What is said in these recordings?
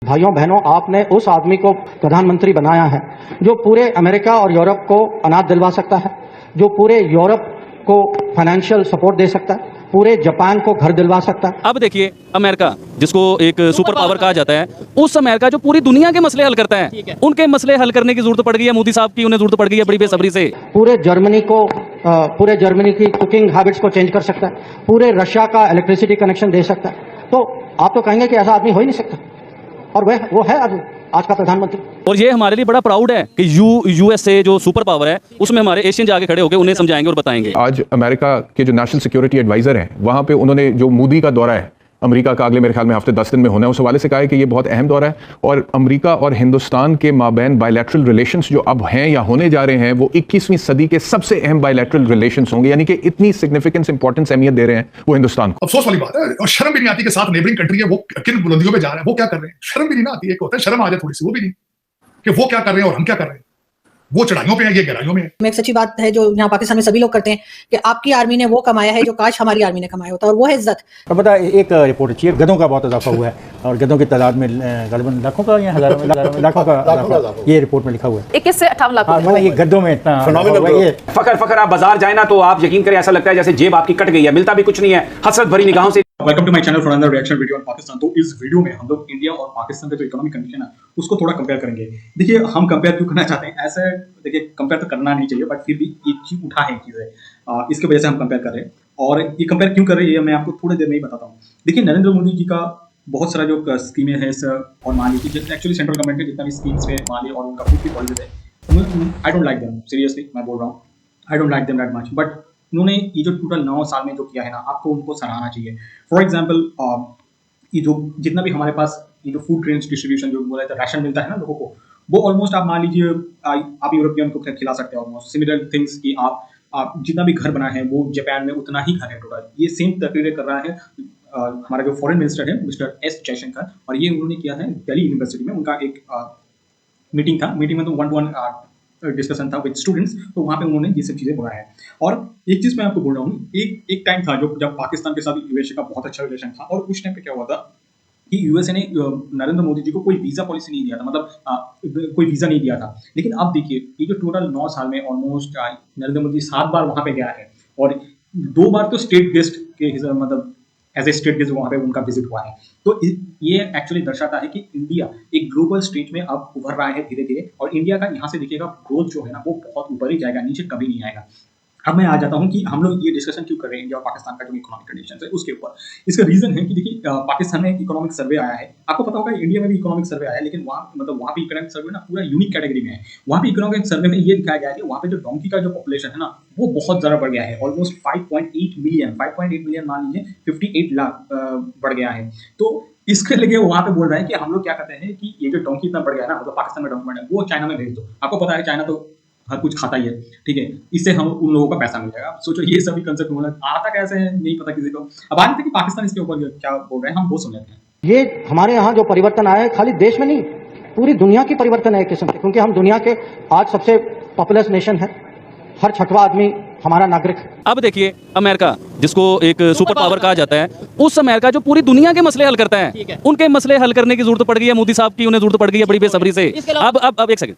भाइयों बहनों, आपने उस आदमी को प्रधानमंत्री बनाया है जो पूरे अमेरिका और यूरोप को अनाज दिलवा सकता है, जो पूरे यूरोप को फाइनेंशियल सपोर्ट दे सकता है, पूरे जापान को घर दिलवा सकता है। अब देखिए अमेरिका, जिसको एक सुपर पावर कहा जाता है, उस अमेरिका जो पूरी दुनिया के मसले हल करता है, उनके मसले हल करने की जरूरत पड़ गई है मोदी साहब की, उन्हें जरूरत पड़ गई है बड़ी बेसब्री से। पूरे जर्मनी की कुकिंग हैबिट्स को चेंज कर सकता है, पूरे रशिया का इलेक्ट्रिसिटी कनेक्शन दे सकता है। तो आप तो कहेंगे कि ऐसा आदमी हो ही नहीं सकता, और वो है आज का प्रधानमंत्री। और ये हमारे लिए बड़ा प्राउड है कि यूएसए जो सुपर पावर है उसमें हमारे एशियन जाके खड़े होकर उन्हें समझाएंगे और बताएंगे। आज अमेरिका के जो नेशनल सिक्योरिटी एडवाइजर हैं, वहां पे उन्होंने जो मोदी का दौरा है अमेरिका का अगले मेरे ख्याल में हफ्ते 10 दिन में होना है, उस हवाले से कहा है कि ये बहुत अहम दौरा है और अमेरिका और हिंदुस्तान के माबैन बायलैटरल रिलेशंस जो अब हैं या होने जा रहे हैं वो 21वीं सदी के सबसे अहम बायलैटरल रिलेशंस होंगे, यानी कि इतनी सिग्निफिकेंस इंपॉर्टेंस अहमियत दे रहे हैं वो हिंदुस्तान को। अफसोस वाली बात है और शर्म भी नहीं आती के साथ नेबरिंग कंट्री है वो किन बुलंदियों पे जा रहे हैं, वो क्या कर रहे हैं, शर्म भी नहीं ना आती। एक होता है शर्म आ जाए थोड़ी सी, वो भी नहीं कि वो क्या कर रहे हैं और हम क्या कर रहे हैं। वो चढ़ाइयों पे है, ये गहराइयों में है। एक सच्ची बात है जो यहाँ पाकिस्तान में सभी लोग करते हैं कि आपकी आर्मी ने वो कमाया है जो काश हमारी आर्मी ने कमाया होता, और वो है इज्जत। अब पता है एक रिपोर्ट अच्छी है, गधों का बहुत इजाफा हुआ है और गधों की तादाद में गलबन लाखों का या हजारों में लाखों का ये रिपोर्ट में लिखा हुआ है। 21 से 58 लाख। हाँ, ये गधों में इतना फखर आप बाजार जाए ना तो आप यकीन करें ऐसा लगता है जैसे जेब आपकी कट गई है, मिलता भी कुछ नहीं है, हसरत भरी निगाहों से। Welcome to my channel for another reaction video on Pakistan. तो इस वीडियो में हम लोग इंडिया और पाकिस्तान का जो इकोनॉमिक कंडीशन है उसको थोड़ा कंपेयर करेंगे। देखिए हम कंपेयर क्यों करना चाहते हैं, ऐसे देखिए कंपेयर तो करना नहीं चाहिए बट फिर भी एक चीज उठा है चीज़ें, इसकी वजह से हम कंपेयर कर रहे हैं। और ये कंपेयर क्यों कर रहे हैं मैं आपको थोड़ी देर में ही बताता हूँ। देखिए नरेंद्र मोदी जी का बहुत सारा जो स्कीमें हैं और मान लीजिए एक्चुअली सेंट्रल गवर्नमेंट के जितना भी स्कीम्स है मान ली और उनका फूड की पॉलिसी है, I don't like them, seriously मैं बोल रहा हूँ, I don't like them that much. But उन्होंने ये जो टोटल 9 साल में जो किया है ना, आपको उनको सराहना चाहिए। फॉर एग्जाम्पल ये जो जितना भी हमारे पास ये जो फूड ट्रेन डिस्ट्रीब्यूशन जो बोला जाता है, राशन मिलता है ना लोगों को, वो ऑलमोस्ट आप मान लीजिए आप यूरोपियन को खिला सकते हैं ऑलमोस्ट सिमिलर थिंग्स कि आप जितना भी घर बना है वो जापान में उतना ही घर है टोटल। ये सेम तकरीरें कर रहा है हमारा जो फॉरेन मिनिस्टर है मिस्टर एस जयशंकर, और ये उन्होंने किया है दिल्ली यूनिवर्सिटी में। उनका एक मीटिंग था, मीटिंग में तो 1-to-1 डिस्कशन था विद स्टूडेंट्स, तो वहाँ पे उन्होंने ये सब चीज़ें बोला है। और एक चीज़ मैं आपको बोल रहा हूँ, एक टाइम था जब पाकिस्तान के साथ यूएसए का बहुत अच्छा रिलेशन था, और उस टाइम पे क्या हुआ था कि यूएसए ने नरेंद्र मोदी जी को कोई वीज़ा पॉलिसी नहीं दिया था, मतलब कोई वीज़ा नहीं दिया था। लेकिन अब देखिए ये जो टोटल 9 साल में ऑलमोस्ट नरेंद्र मोदी 7 बार वहाँ पे गया है, और 2 बार तो स्टेट गेस्ट के मतलब एज ए स्टेट गेस्ट वहाँ पे उनका विजिट हुआ है। तो ये एक्चुअली दर्शाता है कि इंडिया एक ग्लोबल स्टेज में अब उभर रहा है धीरे धीरे, और इंडिया का यहाँ से देखिएगा ग्रोथ जो है ना वो बहुत ऊपर ही जाएगा, नीचे कभी नहीं आएगा। अब मैं आ जाता हूँ कि हम लोग ये डिस्कशन क्यों कर रहे हैं इंडिया और पाकिस्तान का जो इकोनॉमिक कंडीशन है उसके ऊपर। इसका रीजन है कि देखिए पाकिस्तान में इकोनॉमिक सर्वे आया है, आपको पता होगा इंडिया में भी इकोनॉमिक सर्वे आया है, लेकिन वहाँ पे इकोनॉमिक सर्वे ना पूरा यूनिक कैटेगरी में है। वहाँ पे इकोनॉमिक सर्वे में ये दिखाया गया है कि वहाँ पे जो डोंकी का जो पॉपुलेशन है ना वो बहुत ज़्यादा बढ़ गया है, ऑलमोस्ट 5.8 मिलियन मान लीजिए 58 लाख बढ़ गया है। तो इसके लिए वहाँ पे बोल रहे हैं कि हम लोग क्या कहते हैं कि ये जो डोंकी इतना बढ़ गया है ना, मतलब पाकिस्तान में डोंकी है वो चाइना में भेज दो। आपको पता है चाइना तो हर कुछ खाता ही है, ठीक है, इससे हम उन लोगों का पैसा मिल जाएगा। सोचो ये सभी कंसेप्ट होना आता कैसे है नहीं पता किसी को। अब आगे कि पाकिस्तान इसके ऊपर क्या बोल रहे हैं हम वो सुन लेते हैं। ये हमारे यहाँ जो परिवर्तन आया है खाली देश में नहीं, पूरी दुनिया की परिवर्तन है एक किस्म से, क्योंकि हम दुनिया के आज सबसे पॉपुलस नेशन है, हर 6वां आदमी हमारा नागरिक है। अब देखिए अमेरिका, जिसको एक सुपर पावर कहा जाता है, उस अमेरिका जो पूरी दुनिया के मसले हल करता है, उनके मसले हल करने की जरूरत पड़ गई है मोदी साहब की, उन्हें जरूरत पड़ गई है बड़ी बेसब्री से। अब एक सेकंड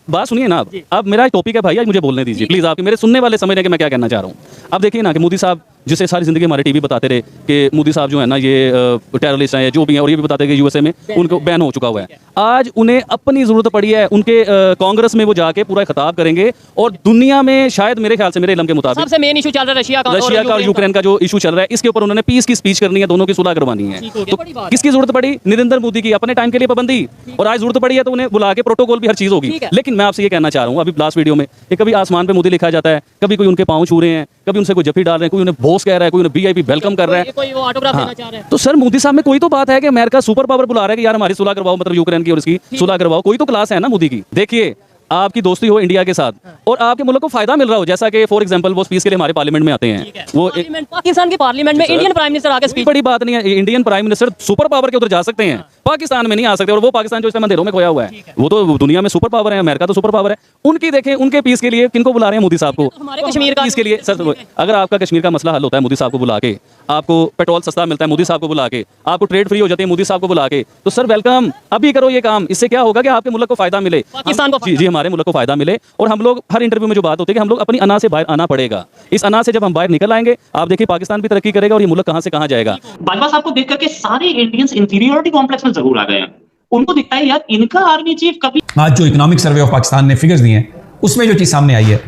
बात सुनिए ना, अब मेरा टॉपिक है भाई, आज मुझे बोलने दीजिए प्लीज। आपके मेरे सुनने वाले समझ रहे हैं कि मैं क्या कहना चाह रहा हूँ। अब देखिए ना कि मोदी साहब जिसे सारी जिंदगी हमारे टीवी बताते रहे कि मोदी साहब जो है ना ये टेररिस्ट हैं जो भी हैं, और ये भी बताते हैं कि यूएसए में उनको बैन हो चुका हुआ है। आज उन्हें अपनी जरूरत पड़ी है, उनके कांग्रेस में वो जाके पूरा खिताब करेंगे, और दुनिया में शायद मेरे ख्याल से मेरे इल्म के मुताबिक सबसे मेन इशू चल रहा है रशिया का और यूक्रेन का जो इशू चल रहा है, इसके ऊपर उन्होंने पीस की स्पीच करनी है, दोनों की सुलह करवानी है। तो किसकी जरूरत पड़ी? नरेंद्र मोदी की अपने टाइम के लिए पाबंदी, और आज जरूरत पड़ी है तो उन्हें बुला के प्रोटोकॉल भी हर चीज होगी। लेकिन मैं आपसे ये कहना चाह रहा हूँ अभी लास्ट वीडियो में, कभी आसमान पे मोदी लिखा जाता है, कभी कोई उनके पाँव छू रहे हैं, कभी उनसे कोई जफ्फी डाल रहे हैं, कोई उन्हें बॉस कह रहा है, कोई उन्हें वीआईपी वेलकम कर रहा है, कोई वो ऑटोग्राफ देना चाह रहा है। तो सर मोदी साहब में कोई तो बात है कि अमेरिका सुपर पावर बुला रहा है कि यार हमारी सुलह करवाओ, मतलब यूक्रेन की और इसकी सुलह करवाओ, कोई तो क्लास है ना मोदी की। देखिए आपकी दोस्ती हो इंडिया के साथ और आपके मुल्क को फायदा मिल रहा हो, जैसा कि फॉर एग्जांपल वो स्पीच के लिए हमारे पार्लियामेंट में आते हैं, वो पाकिस्तान के पार्लियामेंट में इंडियन प्राइम मिनिस्टर आके स्पीच, बड़ी बात नहीं है, Indian prime minister super power के उधर जा सकते हैं, पाकिस्तान में नहीं आ सकते। और वो पाकिस्तान जो इस अंधेरों में खोया हुआ है, वो तो दुनिया में सुपर पावर है, अमेरिका तो सुपर पावर है। उनकी देखें, उनके पीस के लिए किनको बुला रहे हैं? मोदी साहब को। हमारे कश्मीर का पीस के लिए सर, अगर आपका कश्मीर का मसला हल होता है मोदी साहब को बुला के, आपको पेट्रोल सस्ता मिलता है मोदी साहब को बुला के, आपको ट्रेड फ्री हो जाती है मोदी साहब को बुला के, तो सर वेलकम, अभी करो ये काम। इससे क्या होगा कि आपके मुल्क को फायदा मिले, पाकिस्तान को जी हमारे मुल्क को फायदा मिले। और हम लोग हर इंटरव्यू में जो बात होती है कि हम लोग अपनी अना से बाहर आना पड़ेगा। इस अना से जब हम बाहर निकल आएंगे, आप देखिए पाकिस्तान भी तरक्की करेगा और ये मुल्क कहां से कहां जाएगा। बाजवा साहब को देख करके सारे इंडियंस इंफीरियरिटी कॉम्प्लेक्स में जरूर आ गए हैं। उनको दिखता है यार इनका आर्मी चीफ कभी। आज जो इकोनॉमिक सर्वे ऑफ पाकिस्तान ने फिगर्स दिए हैं उसमें जो चीज सामने आई है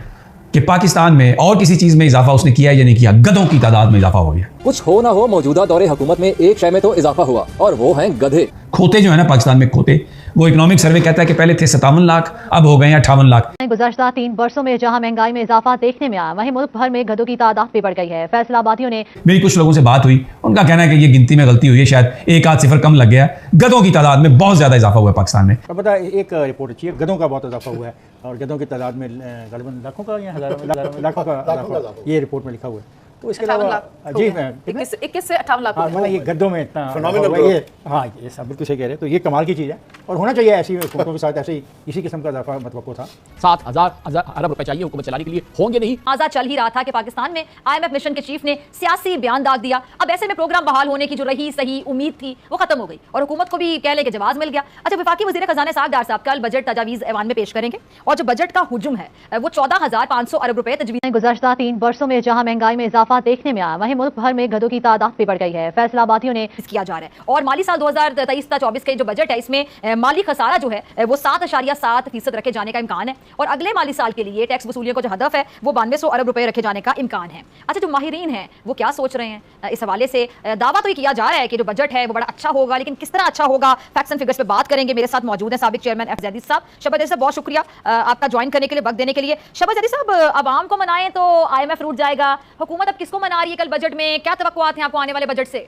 कि पाकिस्तान में और किसी चीज में इजाफा उसने किया या नहीं किया, गधों की तादाद में इजाफा हो गया। कुछ हो ना हो, मौजूदा दौरे हुकूमत में एक शय में तो इजाफा हुआ और वो हैं गधे। खोते जो है ना पाकिस्तान में खोते, वो इकोनॉमिक सर्वे कहता है कि पहले थे 57 लाख, अब हो गए हैं 58 लाख। गुज़श्ता 3 वर्षों में जहां महंगाई में इजाफा देखने में आया, वहीं मुल्क भर में गधों की तादाद भी बढ़ गई है। फैसलाबादियों ने मेरी कुछ लोगों से बात हुई, उनका कहना है कि ये गिनती में गलती हुई है, शायद एक आध सिफर कम लग गया। गधों की तादाद में बहुत ज्यादा इजाफा हुआ है पाकिस्तान में। अब पता एक रिपोर्ट अच्छी है, गधों का बहुत इजाफा हुआ है और गधों की तादाद में गलबन लाखों का या हजारों लाखों का इजाफा ये रिपोर्ट में लिखा हुआ है। तो इसके अलावा जी 21 से 58 लाख। मतलब ये गद्दों में इतना ये, हाँ ये सब बिल्कुल सही कह रहे हैं। तो ये कमाल की चीज़ है और होना चाहिए ऐसी हुकूमतों के साथ, ऐसे इसी किस्म का इजाफा मतलब था। 7,000 अरब रुपए चाहिए हुकूमत चलाने के लिए, होंगे नहीं। आज़ाद चल ही रहा था कि पाकिस्तान में IMF मिशन के चीफ ने सियासी बयान दाग दिया। अब ऐसे में प्रोग्राम बहाल होने की जो रही सही उम्मीद थी वो खत्म हो गई और हुकूमत को भी कह ले कि जवाब मिल गया। अच्छा, वफाकी वज़ीर ख़ज़ाना साग डार साहब कल बजट तजावीज़ ऐवान में पेश करेंगे और जो बजट का हुजूम है वो 14,500 अरब रुपए तजवीज़। गुज़श्ता 3 वर्षों में जहां महंगाई में इजाफा देखने में आया, वहीं मुल्क भर में गधों की तादाद भी बढ़ गई है। फैसलाबादियों ने किया जा रहा है और माली साल 2023-24 के जो बजट है इसमें माली खसारा जो है वो 7.7% रखे जाने का इम्कान है और अगले माली साल के लिए टैक्स वसूलियों का जो हदफ है वो 9200 अरब रुपए रखे जाने का इम्कान है। अच्छा, जो माहिरीन हैं वो क्या सोच रहे हैं इस हवाले से? दावा तो ये किया जा रहा है कि जो बजट है वो बड़ा अच्छा होगा, लेकिन किस तरह अच्छा होगा, फैक्ट्स एंड फिगर्स पे बात करेंगे। मेरे साथ मौजूद हैं साबिक चेयरमैन एफ जैदी साहब। शहबाज जैदी साहब, बहुत शुक्रिया आपका ज्वाइन करने के लिए, वक्त देने के लिए। शहबाज जैदी साहब, आवाम को मनाएं तो IMF रूठ जाएगा, हुकूमत अब किसको मना रही है? कल बजट में क्या तवक्कुआत हैं आपको आने वाले बजट से?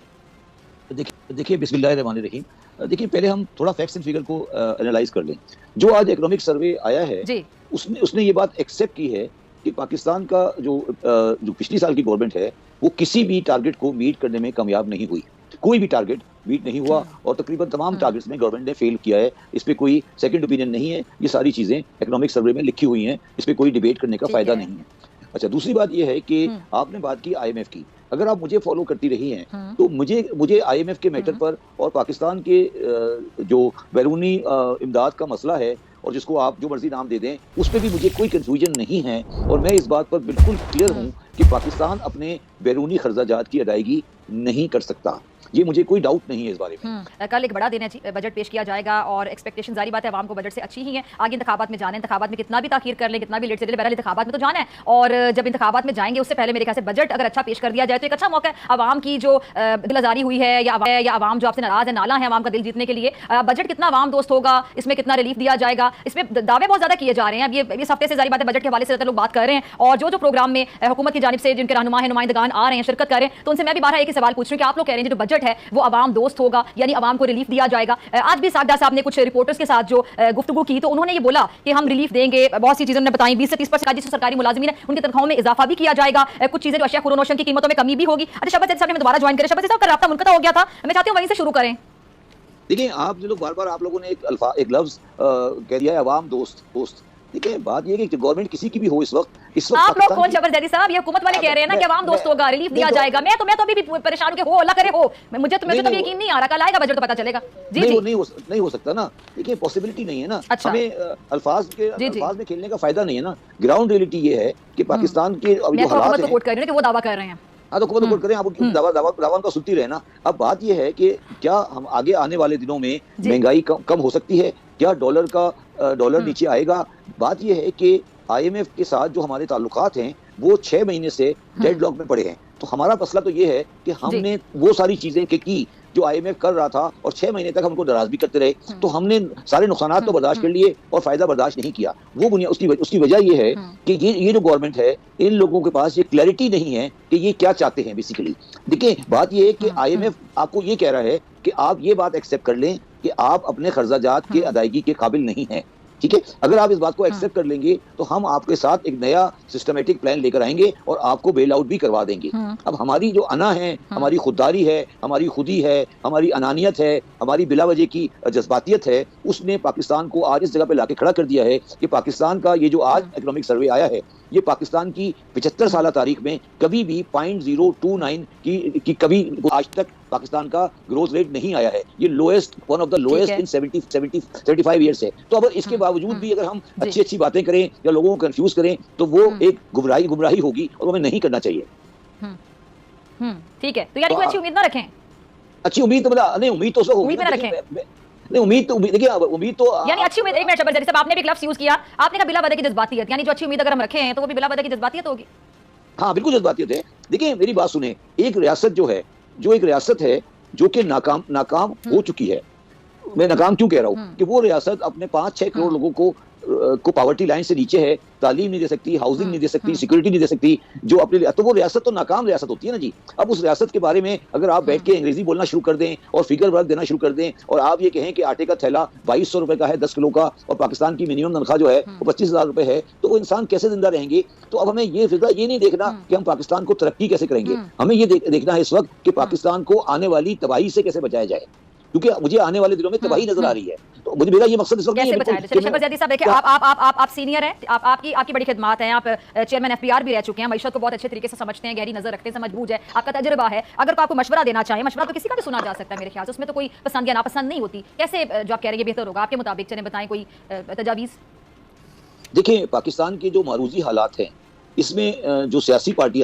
देखिए बिस्मिल्लाहिर्रहमानिर्रहीम, देखिए पहले हम थोड़ा फैक्ट्स एंड फिगर को एनालाइज कर लें। जो आज इकोनॉमिक सर्वे आया है उसने ये बात एक्सेप्ट की है कि पाकिस्तान का जो पिछली साल की गवर्नमेंट है वो किसी भी टारगेट को मीट करने में कामयाब नहीं हुई। कोई भी टारगेट मीट नहीं हुआ और तकरीबन तमाम टारगेट्स में गवर्नमेंट ने फेल किया है। इस पे कोई सेकंड ओपिनियन नहीं है, ये सारी चीजें इकोनॉमिक सर्वे में लिखी हुई हैं, इस पे कोई डिबेट करने का फायदा नहीं है। अच्छा, दूसरी बात यह है कि आपने बात की IMF की, अगर आप मुझे फॉलो करती रही हैं तो मुझे IMF के मैटर पर और पाकिस्तान के जो बैरूनी इमदाद का मसला है और जिसको आप जो मर्जी नाम दे दें उस पर भी मुझे कोई कंफ्यूजन नहीं है और मैं इस बात पर बिल्कुल क्लियर हूँ कि पाकिस्तान अपने बैरूनी खर्चाजात की अदायगी नहीं कर सकता। ये मुझे कोई डाउट नहीं है इस बारे में। कल एक बड़ा दिन है, बजट पेश किया जाएगा और एक्सपेक्टेशन जारी बात है आवाम को बजट से अच्छी ही है। आगे इंतखाबात में जाने, इंतखाबात में कितना भी ताखीर कर ले, कितना भी लेट से ले, बहरहाल इंतखाबात में तो जाना है और जब इंतखाबात में जाएंगे उससे पहले मेरे ख्याल से बजट अगर अच्छा पेश कर दिया जाए तो एक अच्छा मौका है आवाम की जो दिलआजारी हुई है या आवाम जो आपसे नाराज है, नाला है आवाम का दिल जीतने के लिए। बजट कितना आवाम दोस्त होगा, इसमें कितना रिलीफ दिया जाएगा, इसमें दावे बहुत ज्यादा किए जा रहे हैं। अब ये इस हफ्ते से जारी बात है बजट के हवाले से लोग बात कर रहे हैं और जो प्रोग्राम में हुकूमत की जानिब से जिनके रहनुमा है, नुमाइंदगान आ रहे हैं, शिरकत कर रहे हैं, तो उनसे मैं भी बारहा एक ही सवाल पूछ रही हूँ कि आप लोग कह रहे हैं जो बजट है वो आवाम दोस्त होगा, यानी आवाम को रिलीफ दिया जाएगा। आज भी सागदार साहब ने कुछ रिपोर्टर्स के साथ जो गुफ्तगू की तो उन्होंने ये बोला कि हम रिलीफ देंगे, बहुत सी चीजें उन्होंने बताई, 20 से 30% जिस सरकारी मुलाजिमीन है उनकी तनख्वाहों में इजाफा भी किया जाएगा, कुछ चीजें जो अशिया खुरोनोशन की कीमतों में कमी भी होगी। अच्छा, शहबाज जैदी साहब ने दोबारा ज्वाइन करें। शहबाज जैदी साहब का राब्ता मुनक़ता हो गया था, मैं चाहती हूँ वहीं से शुरू करें। देखिए, आप जो लोग बार-बार आप लोगों ने एक लफ्ज कह दिया है अवाम दोस्त। ठीक है, बात ये है कि गवर्नमेंट किसी की भी हो इस वक्त आप लोग कौन? शहबाज जैदी साहब, ये हुकूमत वाले कह रहे हैं ना कि आवाम दोस्त होगा, रिलीफ दिया जाएगा। मैं तो अभी भी परेशान हूं कि हो, अल्लाह करे हो। मुझे तो यकीन नहीं आ रहा, कल आएगा बजट तो पता चलेगा। जी नहीं हो सकता ना। देखिए, पॉसिबिलिटी नहीं है ना। हमें अल्फाज में खेलने का फायदा नहीं है ना। ग्राउंड रियलिटी ये है कि पाकिस्तान के जो हालात हैं, कोट कर रहे हैं कि वो दावा कर रहे हैं। हाँ, तो कोट करें, आप दावा तो सुनती रहे ना। अब बात यह है कि क्या हम आगे आने वाले दिनों में महंगाई कम हो सकती है, क्या डॉलर नीचे आएगा? बात यह है कि IMF के साथ जो हमारे ताल्लुकात हैं वो 6 महीने से डेडलॉक में पड़े हैं। तो हमारा मसला तो ये है कि हमने वो सारी चीजें की जो IMF कर रहा था और 6 महीने तक हम उनको नाराज भी करते रहे, तो हमने सारे नुकसानात तो बर्दाश्त कर लिए और फायदा बर्दाश्त नहीं किया। वो बुनियाद उसकी वजह ये है कि ये जो गवर्नमेंट है, इन लोगों के पास ये क्लैरिटी नहीं है कि ये क्या चाहते हैं बेसिकली। देखिए, बात ये है कि IMF आपको ये कह रहा है कि आप ये बात एक्सेप्ट कर लें कि आप अपने खर्चाजात के अदायगी के काबिल नहीं हैं। ठीक है, अगर आप इस बात को एक्सेप्ट कर लेंगे तो हम आपके साथ एक नया सिस्टमेटिक प्लान लेकर आएंगे और आपको बेल आउट भी करवा देंगे। अब हमारी जो अना है, हमारी खुददारी है, हमारी खुदी है, हमारी अनानियत है, हमारी बिला वजह की जज्बातियत है, उसने पाकिस्तान को आज इस जगह पे लाके खड़ा कर दिया है कि पाकिस्तान का ये जो आज इकोनॉमिक सर्वे आया है, ये पाकिस्तान की 75 साल तारीख में कभी भी 0.029 की कभी आज तक पाकिस्तान का ग्रोथ रेट नहीं आया है। ये lowest, one of the lowest in 75 years है। तो अब इसके बावजूद भी अगर हम अच्छी बातें करें या लोगों को कंफ्यूज करें तो वो एक गुमराही होगी और हमें नहीं करना चाहिए। ठीक है, तो यानी कोई अच्छी उम्मीद ना रखें। अच्छी उम्मीद तो मतलब नहीं, उम्मीद तो सब होगी ना रखें। नहीं, उम्मीद तो देखिए, उम्मीद तो यानी अच्छी उम्मीद, एक मिनट शब्बीर जैसे आपने भी एक लफ्ज़ यूज किया, आपने कहा बिला वजह की जज्बातियत, यानी जो अच्छी उम्मीद अगर हम रखे हैं तो वो भी बिला वजह की जज्बातियत होगी। हाँ बिल्कुल जज्बातियत है। देखिए मेरी बात सुने, एक रियासत है जो कि नाकाम हो चुकी है। मैं नाकाम क्यों कह रहा हूँ कि वो रियासत अपने 5-6 करोड़ लोगों को पावर्टी लाइन से नीचे है, तालीम नहीं दे सकती, हाउसिंग नहीं दे सकती, सिक्योरिटी नहीं दे सकती, जो अपने लिए, तो वो रियासत तो नाकाम रियासत होती है ना जी। अब उस रियासत के बारे में अगर आप बैठ के अंग्रेजी बोलना शुरू कर दें और फिगर वर्क देना शुरू कर दें और आप ये कहें कि आटे का थैला 2200 रुपए का है 10 किलो का और पाकिस्तान की मिनिमम तनख्वाह जो है वो 25,000 रुपए है, तो वो इंसान कैसे जिंदा रहेंगे। तो अब हमें ये फिक्र ये नहीं देखना कि हम पाकिस्तान को तरक्की कैसे करेंगे, हमें ये देखना है इस वक्त कि पाकिस्तान को आने वाली तबाही से कैसे बचाया जाए, क्योंकि मुझे आने वाले दिनों में तबाही नजर आ रही है। तो मुझे मेरा ये मकसद इस वक्त नहीं है। शब्बीर ज़ैदी साहब देखिए, आप सीनियर हैं, आपकी बड़ी खिदमत हैं, आप चेयरमैन एफपीआर भी रह चुके हैं, मईशत को बहुत अच्छे तरीके से समझते हैं, गहरी नजर रखते हैं, समझबूझ है, आपका तजर्बा है। अगर कोई आपको मशवरा देना चाहे, मशवरा तो किसी का भी सुना जा सकता है मेरे ख्याल से, उसमें तो कोई पसंद या नापसंद नहीं होती। कैसे जो आप कह रहे हैं बेहतर होगा आपके मुताबिक, चलें बताएं कोई तजावीज़। देखिए पाकिस्तान के जो मारूजी हालात हैं, इसमें जो सियासी पार्टियां